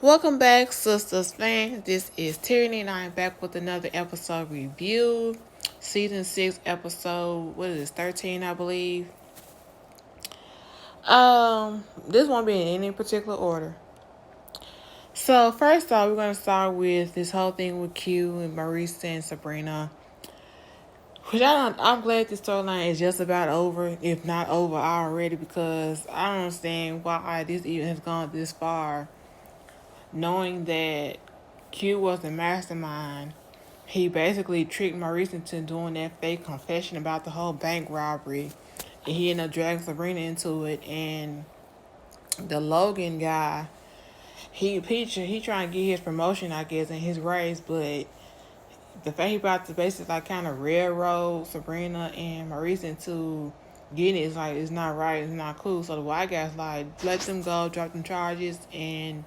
Welcome back, Sistas fans. This is Tierney, and I am back with another episode review. Season 6 episode, what is this, 13, I believe. This won't be in any particular order. So, first off, we're going to start with this whole thing with Q and Maurice and Sabrina. Which I'm glad this storyline is just about over, if not over already, because I don't understand why this even has gone this far. Knowing that Q was the mastermind, he basically tricked Maurice into doing that fake confession about the whole bank robbery. And he ended up dragging Sabrina into it. And the Logan guy, he trying to get his promotion, I guess, and his raise, but the fact he about to basically like kind of railroad Sabrina and Maurice into getting it is like it's not right, it's not cool. So the white guy's like, let them go, drop them charges, and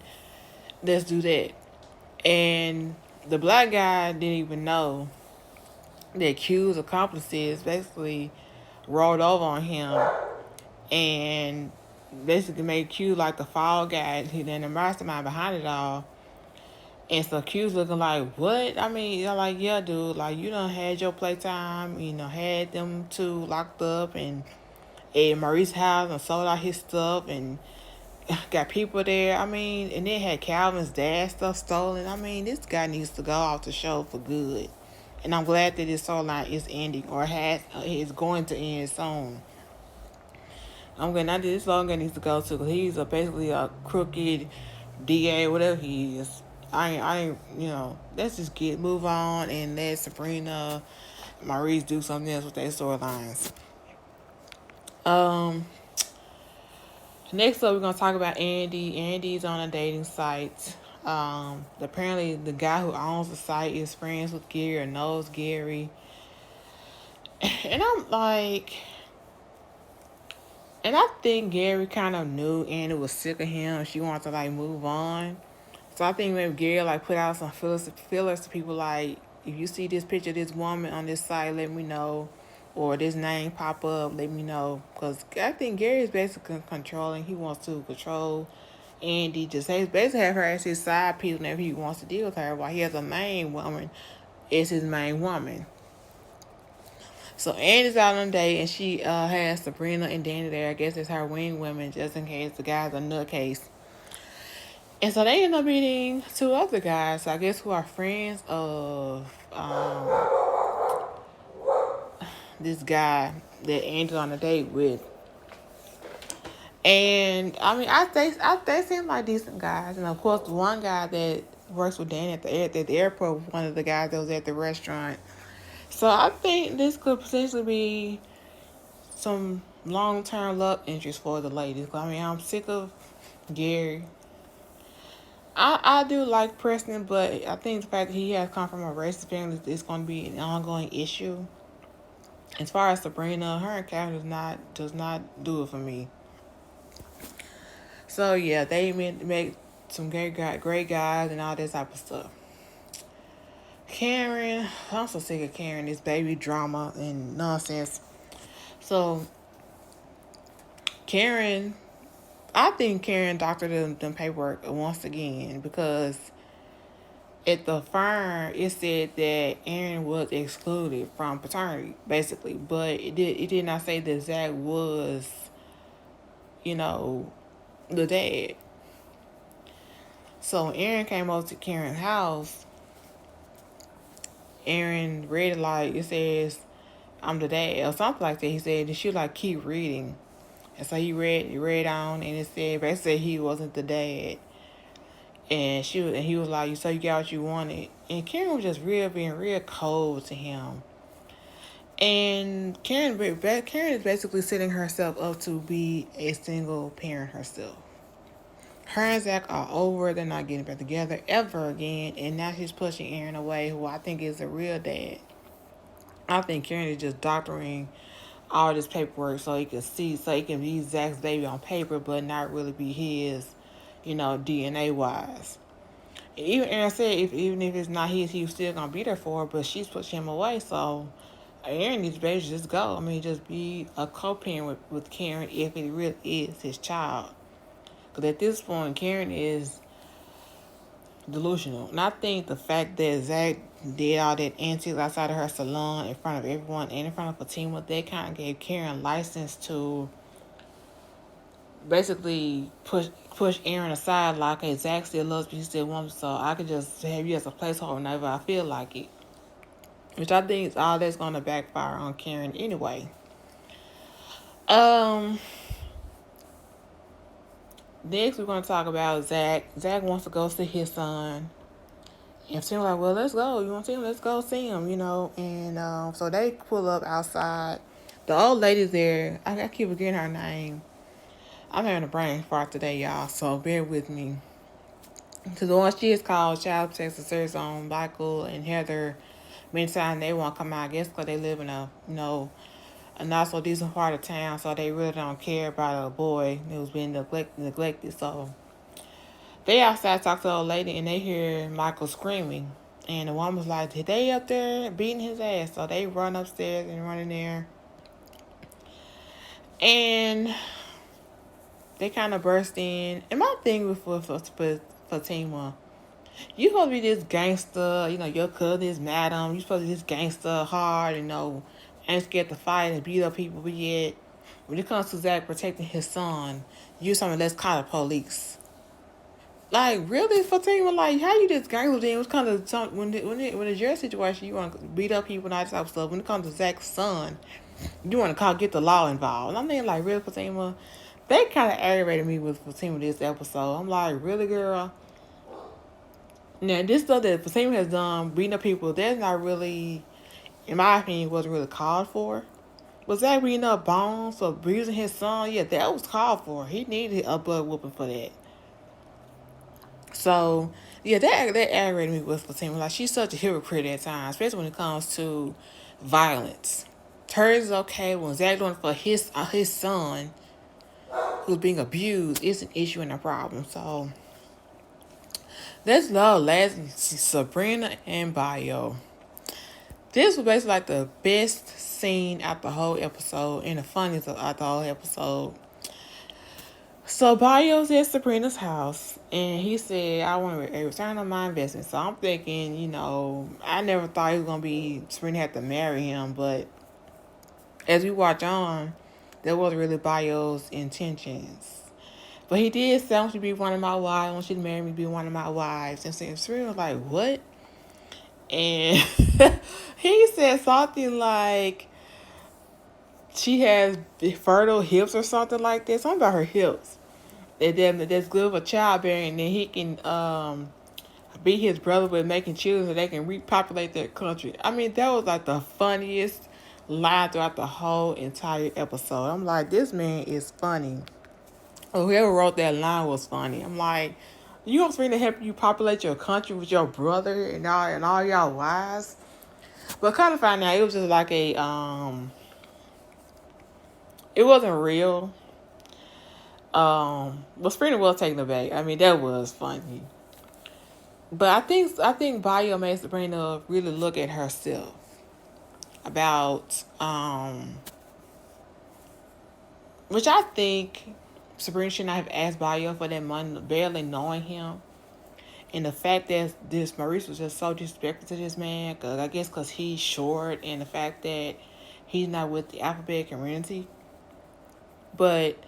let's do that. And the black guy didn't even know the accused accomplices basically rolled over on him and basically made Q like the fall guy. He then the mastermind behind it all. And so Q's looking like, what? I mean, you're like, yeah, dude, like you done had your playtime, had them two locked up and at Maurice's house and sold out his stuff and got people there. I mean, and then had Calvin's dad stuff stolen. I mean, this guy needs to go off the show for good. And I'm glad that this storyline is ending or is going to end soon. I'm glad not that this longer needs to go to because he's basically a crooked DA, whatever he is. Let's just move on and let Sabrina, Maurice do something else with their storylines. Um, Next up, we're gonna talk about Andy. Andy's on a dating site. Apparently, the guy who owns the site is friends with Gary or knows Gary. And I'm like, and I think Gary kind of knew Andy was sick of him. She wanted to like move on. So I think maybe Gary like put out some fillers to people like, if you see this picture of this woman on this site, let me know. Or this name pop up, let me know. Because I think Gary is basically controlling. He wants to control Andy. Just basically have her as his side piece whenever he wants to deal with her. While he has a main woman as his main woman. So Andy's out on a date and she has Sabrina and Danny there. I guess it's her wing women just in case the guy's a nutcase. And so they end up meeting two other guys, I guess, who are friends of this guy that Andy's on a date with. And I mean, they seem like decent guys. And of course, the one guy that works with Danny at the airport was one of the guys that was at the restaurant. So I think this could potentially be some long-term love interest for the ladies. I mean, I'm sick of Gary. I do like Preston, but I think the fact that he has come from a racist family is going to be an ongoing issue. As far as Sabrina, her character does not do it for me. So yeah, they make some great guys and all this type of stuff. Karen, I'm so sick of Karen, this baby drama and nonsense. So Karen, I think Karen doctored them paperwork once again because at the firm it said that Aaron was excluded from paternity, basically, but it did not say that Zach was, you know, the dad. So Aaron came over to Karen's house. Aaron read it like it says, "I'm the dad" or something like that. He said, and she like keep reading, and so he read on, and it said basically he wasn't the dad. And he was like, "So you got what you wanted." And Karen was just being real cold to him. And Karen is basically setting herself up to be a single parent herself. Her and Zach are over. They're not getting back together ever again. And now she's pushing Aaron away, who I think is a real dad. I think Karen is just doctoring all this paperwork so he can be Zach's baby on paper, but not really be his, DNA wise. And even Aaron said, even if it's not his, he was still gonna be there for her. But she's pushing him away, so Aaron needs to basically just go. I mean, just be a co-parent with Karen if it really is his child. Because at this point, Karen is delusional. And I think the fact that Zach did all that antics outside of her salon in front of everyone and in front of Fatima, that kind of gave Karen license to basically push Aaron aside, like, hey, Zach still loves me, he still wants me, so I could just have you as a placeholder whenever I feel like it. Which I think is all that's gonna backfire on Karen anyway. Um Next we're gonna talk about Zach. Zach wants to go see his son. And Tim's like, well, let's go. You want to see him? Let's go see him, And so they pull up outside. The old lady's there. I keep forgetting her name. I'm having a brain fart today, y'all, so bear with me. So the one she is called Child Protective Service on Michael and Heather. Meantime, they won't come out, I guess, because they live in a not so decent part of town, so they really don't care about a boy who's been neglected. So they outside talk to the old lady, and they hear Michael screaming. And the woman's like, they up there beating his ass. So they run upstairs and run in there. And they kind of burst in. And my thing with Fatima, you supposed to be this gangster, your cousin is madam. You supposed to be this gangster, hard, ain't scared to fight and beat up people. But yet, when it comes to Zach protecting his son, you something, let's call the police. Like, really, Fatima? Like, how you just gangster then? When it's your situation, you want to beat up people and all that type of stuff. When it comes to Zach's son, you want to get the law involved. And I'm thinking, like, really, Fatima? They kind of aggravated me with Fatima this episode. I'm like, really, girl? Now, this stuff that Fatima has done, beating up people, that's not really, in my opinion, wasn't really called for. Was Zach beating up Bones or abusing his son? Yeah, that was called for. He needed a butt whooping for that. So, yeah, that aggravated me with Fatima. Like, she's such a hypocrite at times, especially when it comes to violence. Hers is okay when Zach doing it for his son who's being abused is an issue and a problem. So, let's love last Sabrina and Bayo. This was basically like the best scene out the whole episode and the funniest out the whole episode. So Barrio's at Sabrina's house, and he said, I want a return on my investment. So I'm thinking, I never thought he was going to be, Sabrina had to marry him, but as we watch on, that wasn't really Barrio's intentions. But he did say, I want you to be one of my wives, I want you to marry me, be one of my wives. And Sabrina was like, what? And he said something like, she has fertile hips or something like that. Something about her hips. That's good for childbearing, and then he can be his brother with making children so they can repopulate their country. I mean, that was like the funniest line throughout the whole entire episode. I'm like, this man is funny. Or whoever wrote that line was funny. I'm like, you want me to help you populate your country with your brother and all y'all wives? But kind of find out it was just like it wasn't real. But Sabrina was taken aback. I mean, that was funny. But I think Bayo made Sabrina really look at herself about which I think Sabrina should not have asked Bayo for that money, barely knowing him. And the fact that this Maurice was just so disrespectful to this man, cause I guess because he's short, and the fact that he's not with the alphabet community. But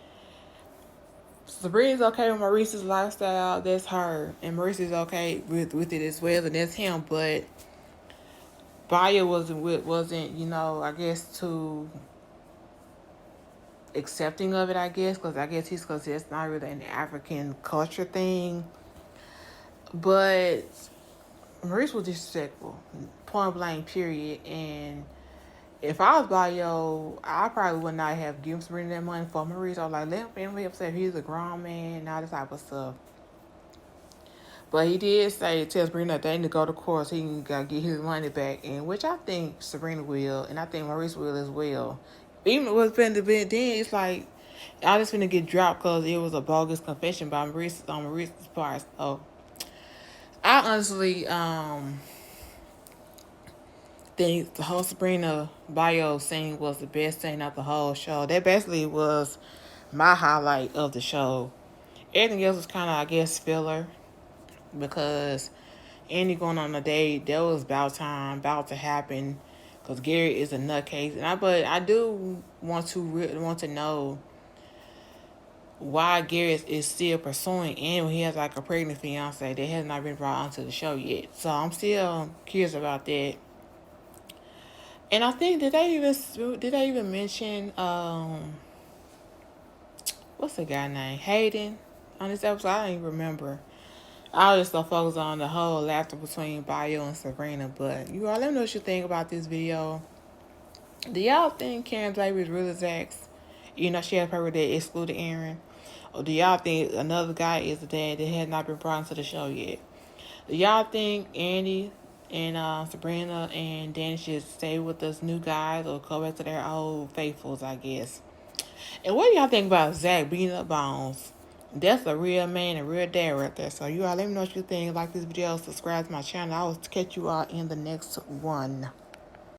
Sabrina's okay with Maurice's lifestyle, that's her. And Maurice is okay with it as well, and that's him. But Bayo wasn't, I guess too accepting of it, I guess. Because I guess because it's not really an African culture thing. But Maurice was disrespectful, point blank, period. And if I was Bayo, I probably would not have given Sabrina that money for Maurice. I was like, let him be upset. He's a grown man and all this type of stuff. But he did tell Sabrina that they need to go to court so he can get his money back, and which I think Sabrina will, and I think Maurice will as well. Even with then, it's like I just finna get dropped because it was a bogus confession by Maurice's part. So I honestly think the whole Sabrina Bayo scene was the best scene of the whole show. That basically was my highlight of the show. Everything else was kind of, I guess, filler. because Andy going on a date, that was about time, about to happen, because Gary is a nutcase. But I do want to know why Gary is still pursuing Andy when he has like a pregnant fiance that has not been brought onto the show yet. So I'm still curious about that. And I think did they even mention what's the guy name, Hayden, on this episode? I don't even remember. I was just so focused on the whole laughter between Bayo and Sabrina. But you all, let me know what you think about this video. Do y'all think Karen's baby is really Zach's? You know, she had a paper that excluded Aaron. Or do y'all think another guy is the dad that has not been brought into the show yet? Do y'all think Andy and Sabrina and Danny should stay with this new guys or go back to their old faithfuls, I guess? And what do y'all think about Zach beating up Bones? That's a real man, a real dad right there. So you all let me know what you think. Like this video, subscribe to my channel. I will catch you all in the next one.